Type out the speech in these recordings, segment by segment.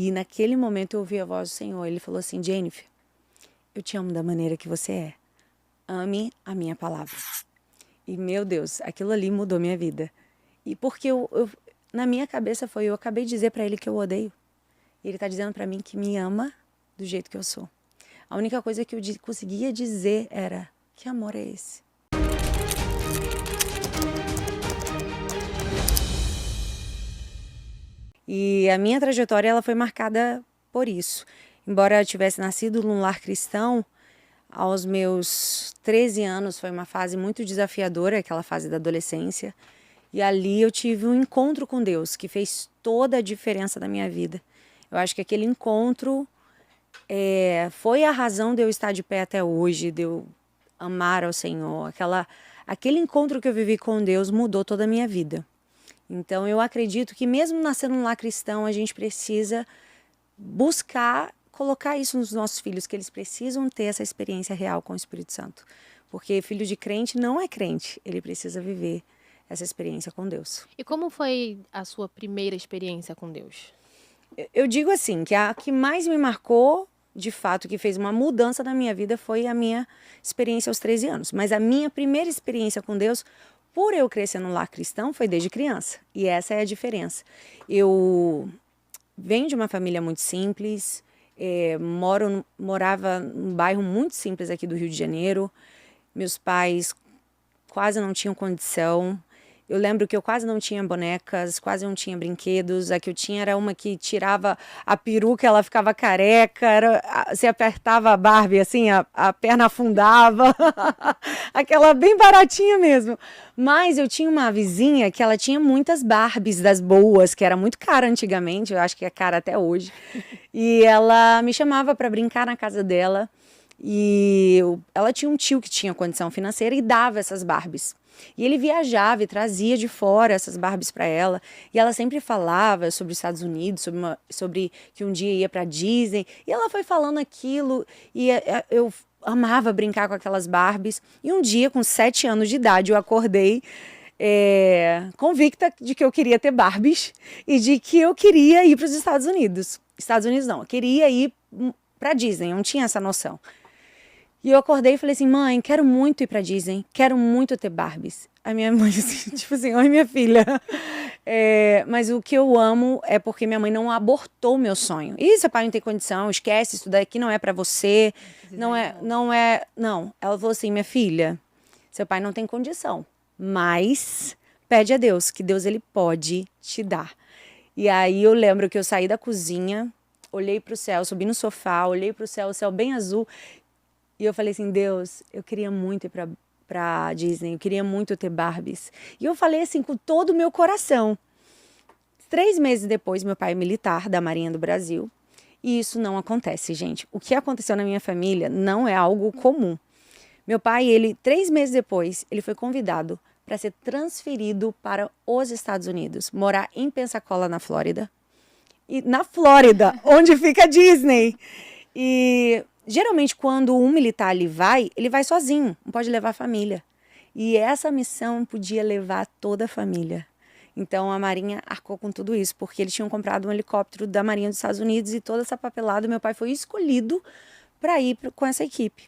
E naquele momento eu ouvi a voz do Senhor. Ele falou assim: Jennifer, eu te amo da maneira que você é. Ame a minha palavra. E, meu Deus, aquilo ali mudou minha vida. E porque na minha cabeça eu acabei de dizer para ele que eu odeio. E ele está dizendo para mim que me ama do jeito que eu sou. A única coisa que eu conseguia dizer era: que amor é esse? E a minha trajetória ela foi marcada por isso. Embora eu tivesse nascido num lar cristão, aos meus 13 anos foi uma fase muito desafiadora, aquela fase da adolescência. E ali eu tive um encontro com Deus que fez toda a diferença na minha vida. Eu acho que aquele encontro foi a razão de eu estar de pé até hoje, de eu amar ao Senhor. Aquele encontro que eu vivi com Deus mudou toda a minha vida. Então eu acredito que mesmo nascendo num lar cristão, a gente precisa buscar colocar isso nos nossos filhos, que eles precisam ter essa experiência real com o Espírito Santo. Porque filho de crente não é crente, ele precisa viver essa experiência com Deus. E como foi a sua primeira experiência com Deus? Eu digo assim, que a que mais me marcou, de fato, que fez uma mudança na minha vida foi a minha experiência aos 13 anos. Mas a minha primeira experiência com Deus, por eu crescer num lar cristão, foi desde criança. E essa é a diferença. Eu venho de uma família muito simples, morava num bairro muito simples aqui do Rio de Janeiro. Meus pais quase não tinham condição. Eu lembro que eu quase não tinha bonecas, quase não tinha brinquedos. A que eu tinha era uma que tirava a peruca, ela ficava careca. Você apertava a Barbie assim, a perna afundava. Aquela bem baratinha mesmo. Mas eu tinha uma vizinha que ela tinha muitas Barbies das boas, que era muito cara antigamente, eu acho que é cara até hoje. E ela me chamava para brincar na casa dela. E ela tinha um tio que tinha condição financeira e dava essas Barbies. E ele viajava e trazia de fora essas Barbies para ela. E ela sempre falava sobre os Estados Unidos, sobre que um dia ia para Disney. E ela foi falando aquilo e eu amava brincar com aquelas Barbies. E um dia, com 7 anos de idade, eu acordei convicta de que eu queria ter Barbies e de que eu queria ir para os Estados Unidos. Estados Unidos não, eu queria ir para Disney, eu não tinha essa noção. E eu acordei e falei assim: mãe, quero muito ir pra Disney, quero muito ter Barbies. A minha mãe assim, tipo assim: oi minha filha, mas o que eu amo é porque minha mãe não abortou o meu sonho. Ih, seu pai não tem condição, esquece, isso daqui não é pra você, não. Ela falou assim: minha filha, seu pai não tem condição, mas pede a Deus, que Deus ele pode te dar. E aí eu lembro que eu saí da cozinha, olhei pro céu, subi no sofá, olhei pro céu, o céu bem azul. E eu falei assim: Deus, eu queria muito ir pra Disney, eu queria muito ter Barbies. E eu falei assim com todo o meu coração. 3 meses depois, meu pai é militar da Marinha do Brasil. E isso não acontece, gente. O que aconteceu na minha família não é algo comum. Meu pai, 3 meses depois, ele foi convidado para ser transferido para os Estados Unidos, morar em Pensacola, na Flórida. E na Flórida, onde fica a Disney. E geralmente, quando um militar ele vai sozinho, não pode levar a família. E essa missão podia levar toda a família. Então, a Marinha arcou com tudo isso, porque eles tinham comprado um helicóptero da Marinha dos Estados Unidos e toda essa papelada, meu pai foi escolhido para ir com essa equipe.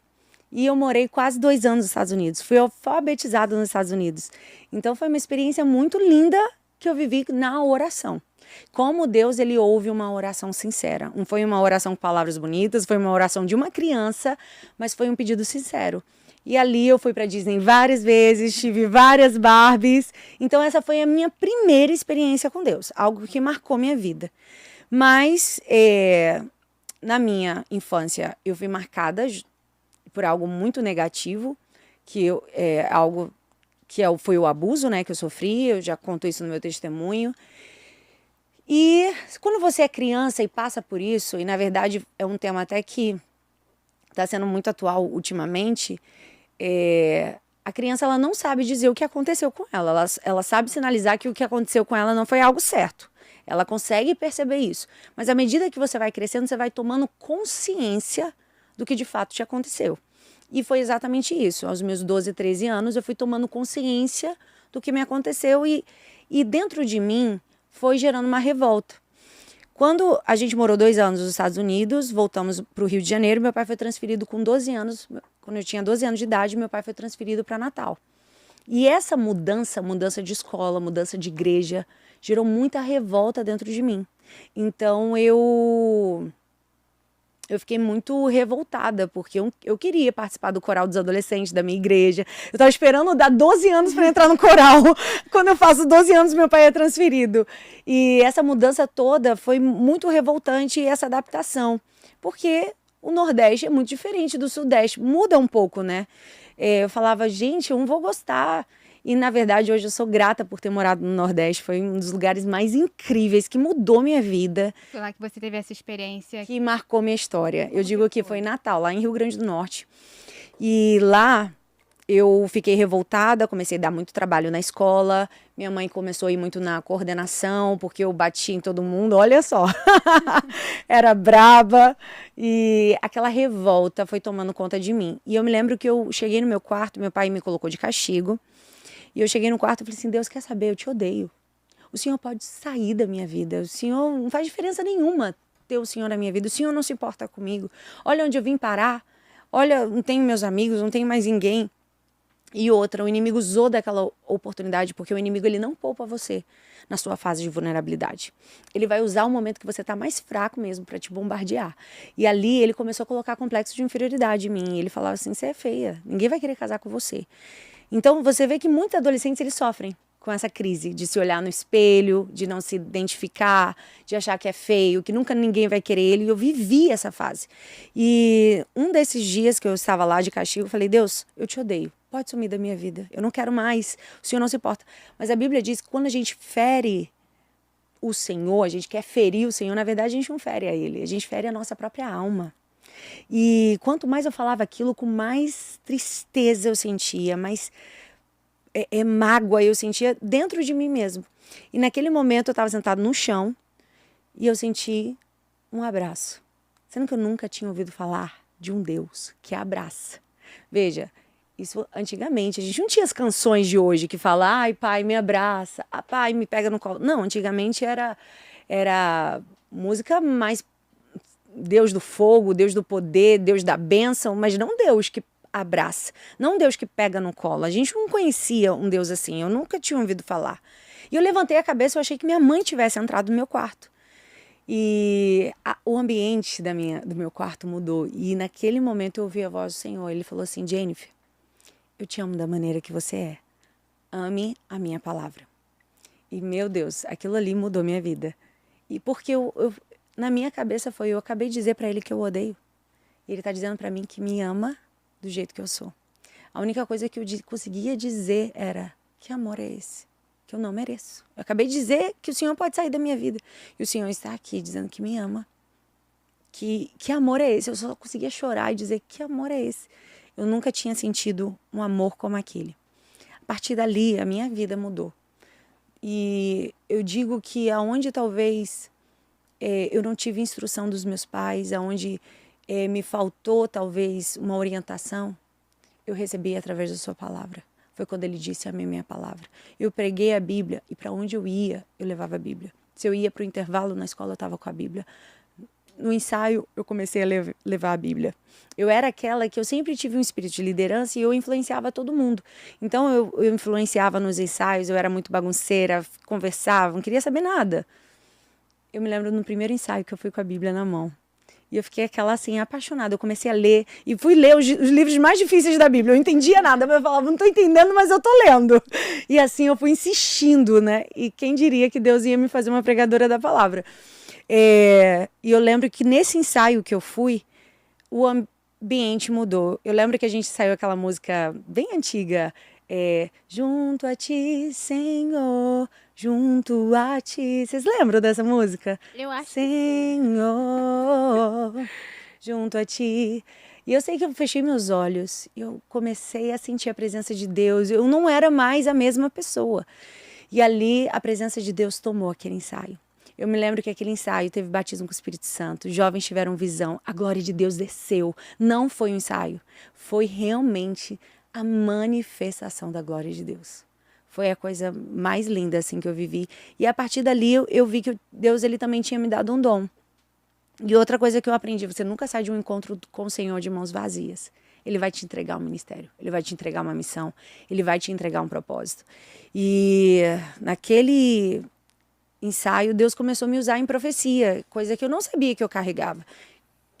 E eu morei quase 2 anos nos Estados Unidos, fui alfabetizada nos Estados Unidos. Então, foi uma experiência muito linda que eu vivi na oração. Como Deus, ele ouve uma oração sincera. Não foi uma oração com palavras bonitas, foi uma oração de uma criança, mas foi um pedido sincero. E ali eu fui para Disney várias vezes, tive várias Barbies. Então essa foi a minha primeira experiência com Deus, algo que marcou minha vida. Mas na minha infância eu fui marcada por algo muito negativo, foi o abuso, né, que eu sofri. Eu já conto isso no meu testemunho. E quando você é criança e passa por isso, e na verdade é um tema até que está sendo muito atual ultimamente, a criança ela não sabe dizer o que aconteceu com ela. Ela sabe sinalizar que o que aconteceu com ela não foi algo certo. Ela consegue perceber isso. Mas à medida que você vai crescendo, você vai tomando consciência do que de fato te aconteceu. E foi exatamente isso. Aos meus 12, 13 anos, eu fui tomando consciência do que me aconteceu e dentro de mim foi gerando uma revolta. Quando a gente morou 2 anos nos Estados Unidos, voltamos para o Rio de Janeiro, meu pai foi transferido com 12 anos, quando eu tinha 12 anos de idade, meu pai foi transferido para Natal. E essa mudança de escola, mudança de igreja, gerou muita revolta dentro de mim. Então eu fiquei muito revoltada, porque eu queria participar do coral dos adolescentes da minha igreja. Eu estava esperando dar 12 anos para entrar no coral. Quando eu faço 12 anos, meu pai é transferido. E essa mudança toda foi muito revoltante, e essa adaptação. Porque o Nordeste é muito diferente do Sudeste. Muda um pouco, né? Eu falava, gente, eu não vou gostar. E, na verdade, hoje eu sou grata por ter morado no Nordeste. Foi um dos lugares mais incríveis, que mudou minha vida. Foi lá que você teve essa experiência. Que marcou minha história. Eu digo que foi em Natal, lá em Rio Grande do Norte. E lá eu fiquei revoltada, comecei a dar muito trabalho na escola. Minha mãe começou a ir muito na coordenação, porque eu bati em todo mundo, olha só. Era braba. E aquela revolta foi tomando conta de mim. E eu me lembro que eu cheguei no meu quarto, meu pai me colocou de castigo. E eu cheguei no quarto e falei assim, Deus, quer saber? Eu te odeio. O Senhor pode sair da minha vida. O Senhor não faz diferença nenhuma ter o Senhor na minha vida. O Senhor não se importa comigo. Olha onde eu vim parar. Olha, não tenho meus amigos, não tenho mais ninguém. E outra, o inimigo usou daquela oportunidade, porque o inimigo ele não poupa você na sua fase de vulnerabilidade. Ele vai usar o momento que você está mais fraco mesmo para te bombardear. E ali ele começou a colocar complexo de inferioridade em mim. Ele falava assim, você é feia, ninguém vai querer casar com você. Então você vê que muitos adolescentes eles sofrem com essa crise de se olhar no espelho, de não se identificar, de achar que é feio, que nunca ninguém vai querer ele. E eu vivi essa fase. E um desses dias que eu estava lá de castigo, eu falei, Deus, eu te odeio. Pode sumir da minha vida. Eu não quero mais. O Senhor não se importa. Mas a Bíblia diz que quando a gente fere o Senhor, a gente quer ferir o Senhor, na verdade a gente não fere a Ele. A gente fere a nossa própria alma. E quanto mais eu falava aquilo, com mais tristeza eu sentia, mais mágoa eu sentia dentro de mim mesmo. E naquele momento eu estava sentado no chão e eu senti um abraço. Sendo que eu nunca tinha ouvido falar de um Deus que abraça. Veja, isso antigamente, a gente não tinha as canções de hoje que falam, ai pai, me abraça, ah, pai, me pega no colo. Não, antigamente era música mais Deus do fogo, Deus do poder, Deus da bênção, mas não Deus que abraça, não Deus que pega no colo. A gente não conhecia um Deus assim, eu nunca tinha ouvido falar. E eu levantei a cabeça, eu achei que minha mãe tivesse entrado no meu quarto. E o ambiente do meu quarto mudou. E naquele momento eu ouvi a voz do Senhor. Ele falou assim, Jennifer, eu te amo da maneira que você é. Ame a minha palavra. E, meu Deus, aquilo ali mudou minha vida. E porque na minha cabeça eu acabei de dizer para ele que eu odeio. E ele está dizendo para mim que me ama do jeito que eu sou. A única coisa que eu conseguia dizer era, que amor é esse? Que eu não mereço. Eu acabei de dizer que o Senhor pode sair da minha vida. E o Senhor está aqui dizendo que me ama. Que amor é esse? Eu só conseguia chorar e dizer, que amor é esse? Eu nunca tinha sentido um amor como aquele. A partir dali, a minha vida mudou. E eu digo que aonde talvez eu não tive instrução dos meus pais, aonde me faltou talvez uma orientação, eu recebi através da sua palavra. Foi quando ele disse a minha palavra. Eu preguei a Bíblia e para onde eu ia, eu levava a Bíblia. Se eu ia para o intervalo na escola, eu estava com a Bíblia. No ensaio, eu comecei a levar a Bíblia. Eu era aquela que eu sempre tive um espírito de liderança e eu influenciava todo mundo. Então, eu influenciava nos ensaios, eu era muito bagunceira, conversava, não queria saber nada. Eu me lembro no primeiro ensaio que eu fui com a Bíblia na mão. E eu fiquei aquela assim, apaixonada. Eu comecei a ler e fui ler os livros mais difíceis da Bíblia. Eu não entendia nada, mas eu falava, não estou entendendo, mas eu estou lendo. E assim eu fui insistindo, né? E quem diria que Deus ia me fazer uma pregadora da palavra. E eu lembro que nesse ensaio que eu fui, o ambiente mudou. Eu lembro que a gente saiu aquela música bem antiga, junto a ti, Senhor, junto a ti. Vocês lembram dessa música? Eu acho. Senhor, junto a ti. E eu sei que eu fechei meus olhos, eu comecei a sentir a presença de Deus. Eu não era mais a mesma pessoa. E ali a presença de Deus tomou aquele ensaio. Eu me lembro que aquele ensaio teve batismo com o Espírito Santo, jovens tiveram visão, a glória de Deus desceu. Não foi um ensaio, foi realmente a manifestação da glória de Deus. Foi a coisa mais linda, assim, que eu vivi. E a partir dali, eu vi que Deus, ele também tinha me dado um dom. E outra coisa que eu aprendi, você nunca sai de um encontro com o Senhor de mãos vazias. Ele vai te entregar um ministério, ele vai te entregar uma missão, ele vai te entregar um propósito. E naquele ensaio, Deus começou a me usar em profecia, coisa que eu não sabia que eu carregava.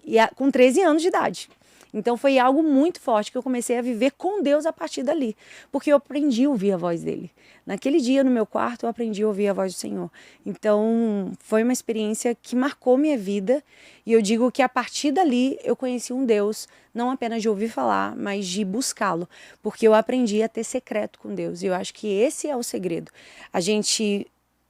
E com 13 anos de idade. Então foi algo muito forte que eu comecei a viver com Deus a partir dali, porque eu aprendi a ouvir a voz dele. Naquele dia no meu quarto eu aprendi a ouvir a voz do Senhor. Então foi uma experiência que marcou minha vida e eu digo que a partir dali eu conheci um Deus, não apenas de ouvir falar, mas de buscá-lo, porque eu aprendi a ter secreto com Deus. E eu acho que esse é o segredo. A gente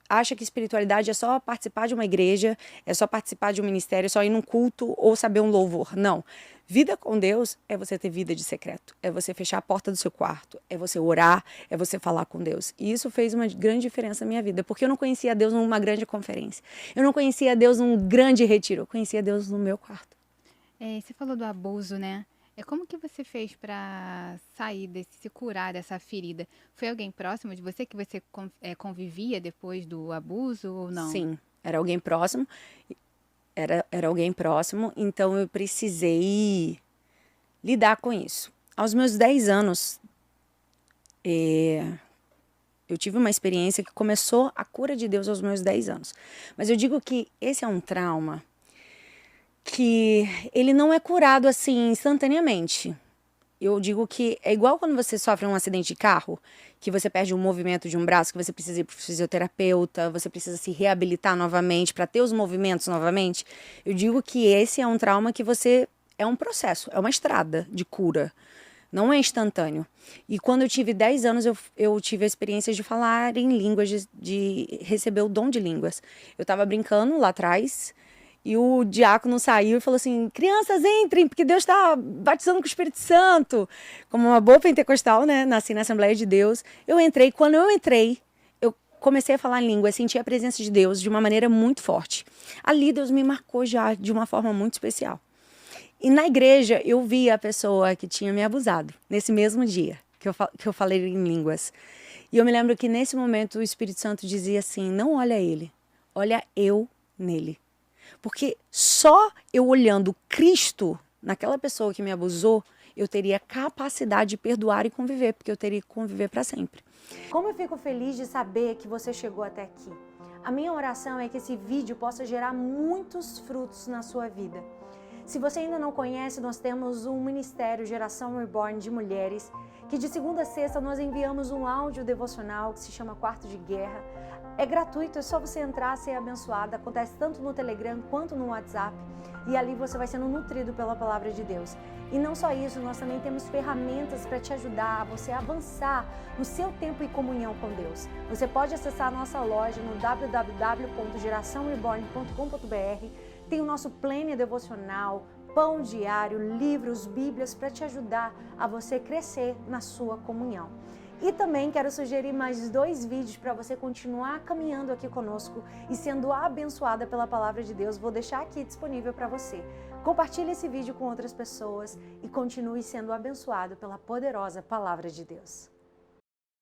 acha que espiritualidade é só participar de uma igreja, é só participar de um ministério, é só ir num culto ou saber um louvor. Não. Vida com Deus é você ter vida de secreto, é você fechar a porta do seu quarto, é você orar, é você falar com Deus. E isso fez uma grande diferença na minha vida, porque eu não conhecia Deus numa grande conferência, eu não conhecia Deus num grande retiro, eu conhecia Deus no meu quarto. Você falou do abuso, né? Como que você fez para sair se curar dessa ferida? Foi alguém próximo de você que você convivia depois do abuso ou não? Sim, era alguém próximo. Era alguém próximo, então eu precisei lidar com isso. Aos meus 10 anos, eu tive uma experiência que começou a cura de Deus aos meus 10 anos. Mas eu digo que esse é um trauma que ele não é curado assim instantaneamente. Eu digo que é igual quando você sofre um acidente de carro, que você perde um movimento de um braço, que você precisa ir para o fisioterapeuta, você precisa se reabilitar novamente para ter os movimentos novamente. Eu digo que esse é um trauma que é um processo, é uma estrada de cura. Não é instantâneo. E quando eu tive 10 anos, eu tive a experiência de falar em línguas, de receber o dom de línguas. Eu estava brincando lá atrás, e o diácono saiu e falou assim, crianças, entrem, porque Deus está batizando com o Espírito Santo. Como uma boa pentecostal, né? Nasci na Assembleia de Deus. Eu entrei. Quando eu entrei, eu comecei a falar em língua, senti a presença de Deus de uma maneira muito forte. Ali Deus me marcou já de uma forma muito especial. E na igreja eu vi a pessoa que tinha me abusado, nesse mesmo dia que eu falei em línguas. E eu me lembro que nesse momento o Espírito Santo dizia assim, não olha ele, olha eu nele. Porque só eu olhando Cristo naquela pessoa que me abusou, eu teria capacidade de perdoar e conviver, porque eu teria que conviver para sempre. Como eu fico feliz de saber que você chegou até aqui. A minha oração é que esse vídeo possa gerar muitos frutos na sua vida. Se você ainda não conhece, nós temos um ministério Geração Reborn de mulheres, que de segunda a sexta nós enviamos um áudio devocional que se chama Quarto de Guerra. É gratuito, é só você entrar, ser abençoada. Acontece tanto no Telegram quanto no WhatsApp. E ali você vai sendo nutrido pela palavra de Deus. E não só isso, nós também temos ferramentas para te ajudar a você avançar no seu tempo e comunhão com Deus. Você pode acessar a nossa loja no www.geraçãoreborn.com.br. Tem o nosso planner devocional, pão diário, livros, bíblias para te ajudar a você crescer na sua comunhão. E também quero sugerir mais 2 vídeos para você continuar caminhando aqui conosco e sendo abençoada pela palavra de Deus. Vou deixar aqui disponível para você. Compartilhe esse vídeo com outras pessoas e continue sendo abençoado pela poderosa palavra de Deus.